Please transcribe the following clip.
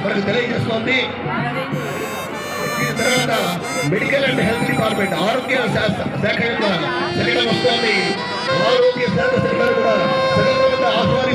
మనకు తెలియజేస్తోంది. దీని తర్వాత మెడికల్ అండ్ హెల్త్ డిపార్ట్మెంట్ ఆరోగ్య శాఖ యొక్క శకటం వస్తోంది. ఆరోగ్య శాఖ శకటం కూడా సగం ఆహ్వానం